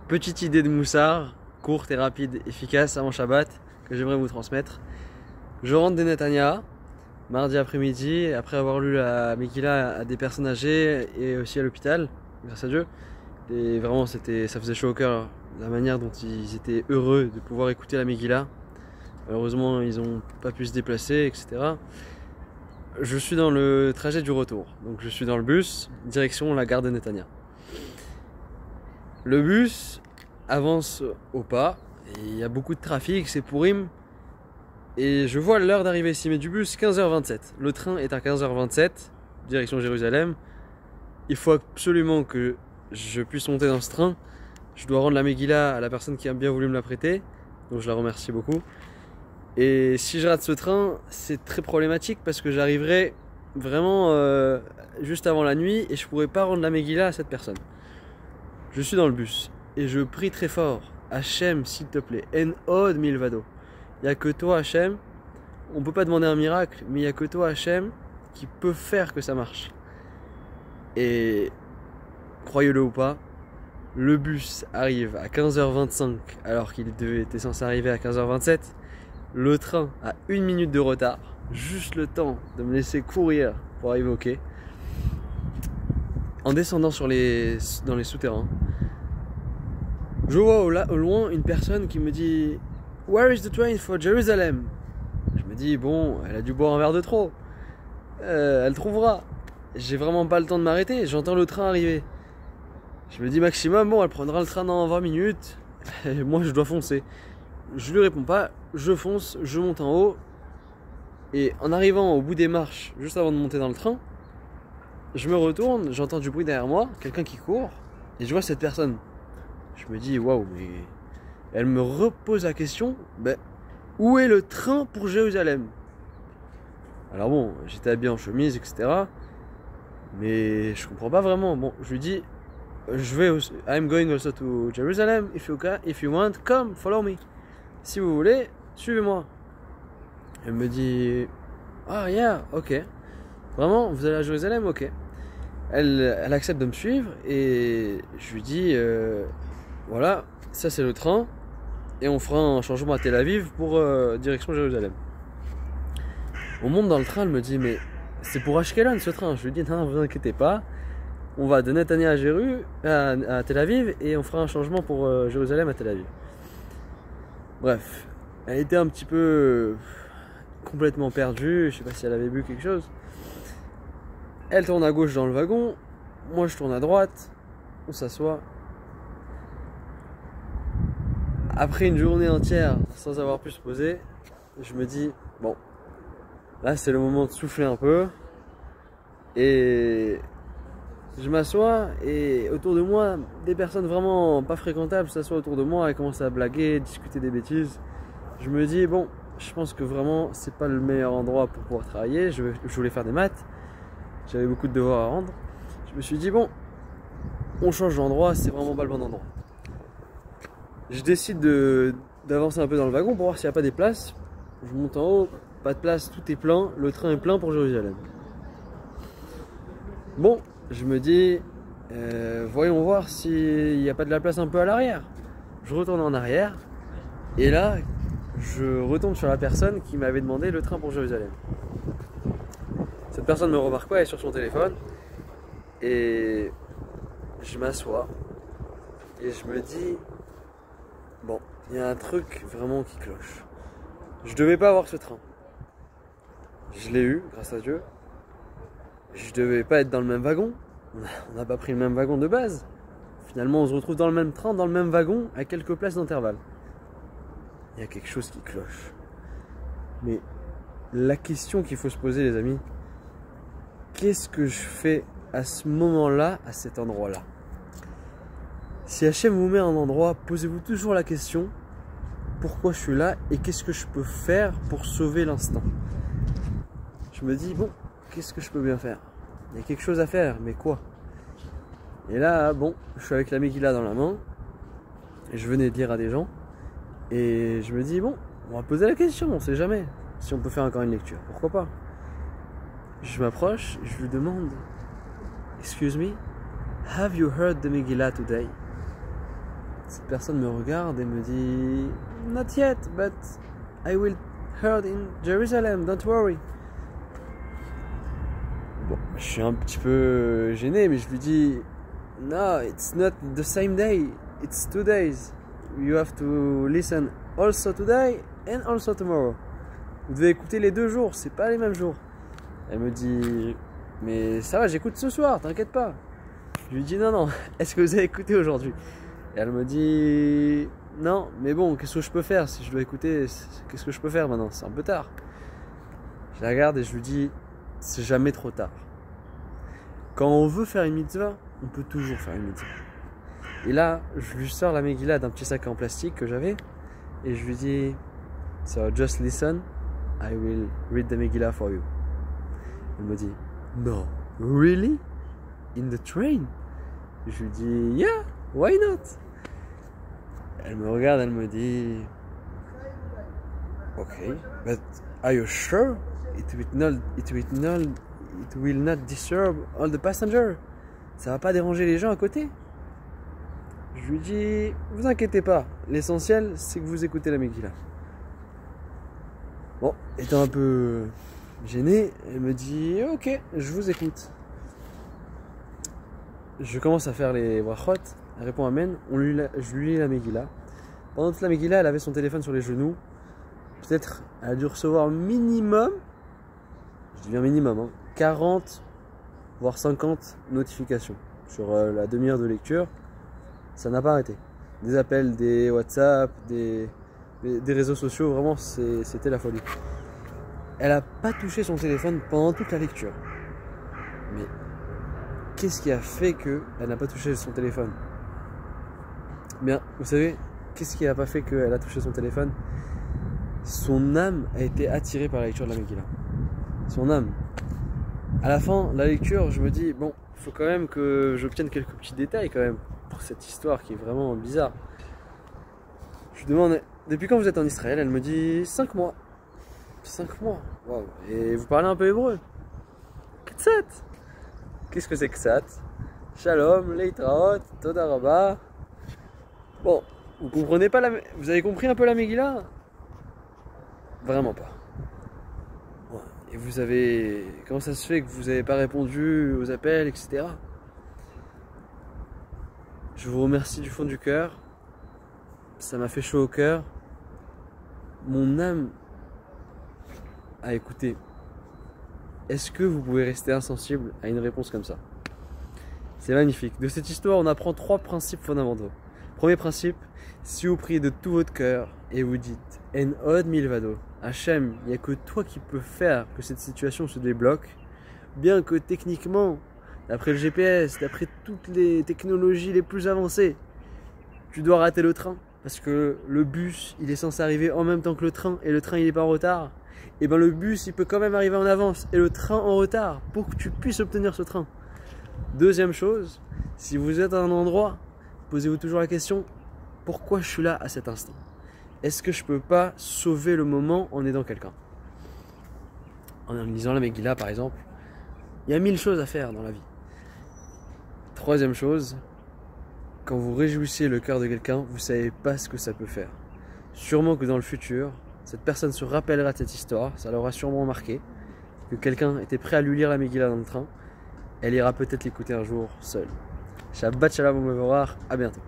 Petite idée de moussard, courte et rapide, efficace avant Shabbat, que j'aimerais vous transmettre. Je rentre des Netanya, mardi après-midi, après avoir lu la Megillah à des personnes âgées et aussi à l'hôpital, grâce à Dieu. Et vraiment, ça faisait chaud au cœur, la manière dont ils étaient heureux de pouvoir écouter la Megillah. Malheureusement, ils n'ont pas pu se déplacer, etc. Je suis dans le trajet du retour, donc je suis dans le bus, direction la gare de Netanya. Le bus avance au pas, et il y a beaucoup de trafic, c'est Pourim, et je vois l'heure d'arrivée ici, mais du bus 15h27. Le train est à 15h27, direction Jérusalem. Il faut absolument que je puisse monter dans ce train. Je dois rendre la Megillah à la personne qui a bien voulu me la prêter, donc je la remercie beaucoup. Et si je rate ce train, c'est très problématique parce que j'arriverai vraiment juste avant la nuit et je pourrai pas rendre la Megillah à cette personne. Je suis dans le bus et je prie très fort, Hachem, s'il te plaît, en od milvado. Il n'y a que toi, Hachem. On peut pas demander un miracle, mais il n'y a que toi, Hachem, qui peut faire que ça marche. Et croyez-le ou pas, le bus arrive à 15h25 alors qu'il était censé arriver à 15h27. Le train a 1 minute de retard, juste le temps de me laisser courir pour arriver au quai. En descendant dans les souterrains, je vois au loin une personne qui me dit « Where is the train for Jerusalem ?» Je me dis « Bon, elle a dû boire un verre de trop. Elle trouvera. » J'ai vraiment pas le temps de m'arrêter, j'entends le train arriver. Je me dis maximum, bon, elle prendra le train dans 20 minutes, et moi je dois foncer. Je lui réponds pas, je fonce, je monte en haut, et en arrivant au bout des marches, juste avant de monter dans le train, je me retourne, j'entends du bruit derrière moi, quelqu'un qui court, et je vois cette personne. Je me dis, waouh, mais elle me repose la question, ben, où est le train pour Jérusalem? Alors bon, j'étais habillé en chemise, etc. Mais je comprends pas vraiment. Bon, je lui dis, I'm going also to Jerusalem. If you want, come, follow me. Si vous voulez, suivez-moi. Elle me dit, ah yeah, ok. Vraiment, vous allez à Jérusalem, ok. Elle accepte de me suivre et je lui dis, voilà, ça c'est le train et on fera un changement à Tel Aviv pour direction Jérusalem. On monte dans le train, elle me dit, mais c'est pour Ashkelon ce train. Je lui dis, non, vous inquiétez pas, on va de Netanya à Tel Aviv et on fera un changement pour Jérusalem à Tel Aviv. Bref, elle était un petit peu complètement perdue, je sais pas si elle avait bu quelque chose. Elle tourne à gauche dans le wagon, moi je tourne à droite, on s'assoit. Après une journée entière sans avoir pu se poser, je me dis, bon, là c'est le moment de souffler un peu. Et je m'assois et autour de moi, des personnes vraiment pas fréquentables s'assoient autour de moi et commencent à blaguer, discuter des bêtises. Je me dis, bon, je pense que vraiment c'est pas le meilleur endroit pour pouvoir travailler. Je voulais faire des maths, j'avais beaucoup de devoirs à rendre. Je me suis dit, bon, on change d'endroit, c'est vraiment pas le bon endroit. Je décide d'avancer un peu dans le wagon pour voir s'il n'y a pas des places. Je monte en haut, pas de place, tout est plein, le train est plein pour Jérusalem. Bon, je me dis, voyons voir s'il n'y a pas de la place un peu à l'arrière. Je retourne en arrière et là, je retombe sur la personne qui m'avait demandé le train pour Jérusalem. Cette personne me remarque pas, elle est sur son téléphone et je m'assois et je me dis, bon, il y a un truc vraiment qui cloche. Je devais pas avoir ce train. Je l'ai eu, grâce à Dieu. Je devais pas être dans le même wagon. On n'a pas pris le même wagon de base. Finalement, on se retrouve dans le même train, dans le même wagon, à quelques places d'intervalle. Il y a quelque chose qui cloche. Mais la question qu'il faut se poser, les amis, qu'est-ce que je fais à ce moment-là, à cet endroit-là? Si Hachem vous met à un endroit, posez-vous toujours la question, pourquoi je suis là et qu'est-ce que je peux faire pour sauver l'instant? Je me dis, bon, qu'est-ce que je peux bien faire? Il y a quelque chose à faire, mais quoi? Et là, bon, je suis avec la Megillah dans la main, et je venais de lire à des gens, et je me dis, bon, on va poser la question, on sait jamais si on peut faire encore une lecture, pourquoi pas? Je m'approche, je lui demande, excuse me, have you heard the Megillah today? Cette personne me regarde et me dit Not yet, but I will heard in Jerusalem, don't worry. Bon, je suis un petit peu gêné, mais je lui dis No, it's not the same day, it's 2 days. You have to listen also today and also tomorrow. Vous devez écouter les 2 jours, c'est pas les mêmes jours. Elle me dit mais ça va, j'écoute ce soir, t'inquiète pas. Je lui dis non, est-ce que vous avez écouté aujourd'hui? Et elle me dit non, mais bon, qu'est-ce que je peux faire si je dois écouter? Qu'est-ce que je peux faire maintenant? C'est un peu tard. Je la regarde et je lui dis c'est jamais trop tard. Quand on veut faire une mitzvah, on peut toujours faire une mitzvah. Et là, je lui sors la Megillah d'un petit sac en plastique que j'avais et je lui dis so just listen, I will read the Megillah for you. Elle me dit no, really? In the train? Je lui dis yeah, why not? Elle me regarde, elle me dit okay, but are you sure it will not disturb all the passengers? Ça va pas déranger les gens à côté? Je lui dis vous inquiétez pas, l'essentiel c'est que vous écoutez la Megillah. Bon, étant un peu gêné, elle me dit ok, je vous écoute. Je commence à faire les brachot, elle répond amen, je lui lis la Megillah. Pendant toute la Megillah, elle avait son téléphone sur les genoux. Peut-être elle a dû recevoir minimum, je dis bien minimum, hein, 40 voire 50 notifications sur la demi-heure de lecture. Ça n'a pas arrêté. Des appels, des WhatsApp, des réseaux sociaux, vraiment c'était la folie. Elle n'a pas touché son téléphone pendant toute la lecture. Mais qu'est-ce qui a fait qu'elle n'a pas touché son téléphone? Bien, vous savez, qu'est-ce qui n'a pas fait qu'elle a touché son téléphone? Son âme a été attirée par la lecture de la Megillah. Son âme. À la fin de la lecture, je me dis, bon, il faut quand même que j'obtienne quelques petits détails quand même pour cette histoire qui est vraiment bizarre. Je lui demande, depuis quand vous êtes en Israël? Elle me dit 5 mois. 5 mois, waouh. Et vous parlez un peu hébreu? Ktsat. Qu'est-ce que c'est Ktsat? Shalom, Leitraot, Toda Rabba. Bon, vous comprenez pas vous avez compris un peu la Megillah? Vraiment pas. Ouais. Et vous avez... Comment ça se fait que vous n'avez pas répondu aux appels, etc. Je vous remercie du fond du cœur. Ça m'a fait chaud au cœur. Mon âme a écouté. Est-ce que vous pouvez rester insensible à une réponse comme ça? C'est magnifique. De cette histoire, on apprend 3 principes fondamentaux. Premier principe, si vous priez de tout votre cœur et vous dites En od milvado, Hachem, il n'y a que toi qui peux faire que cette situation se débloque, bien que techniquement, d'après le GPS, d'après toutes les technologies les plus avancées, tu dois rater le train parce que le bus il est censé arriver en même temps que le train et le train il n'est pas en retard. Et bien le bus il peut quand même arriver en avance et le train en retard pour que tu puisses obtenir ce train. Deuxième chose, si vous êtes à un endroit, posez-vous toujours la question pourquoi je suis là à cet instant? Est-ce que je peux pas sauver le moment en aidant quelqu'un? En lisant la Megillah par exemple, il y a 1000 choses à faire dans la vie. Troisième chose, quand vous réjouissez le cœur de quelqu'un, vous ne savez pas ce que ça peut faire. Sûrement que dans le futur, cette personne se rappellera de cette histoire, ça l'aura sûrement marqué, que quelqu'un était prêt à lui lire la Megillah dans le train, elle ira peut-être l'écouter un jour seule. Shabbat shalom u'mevorach, à bientôt.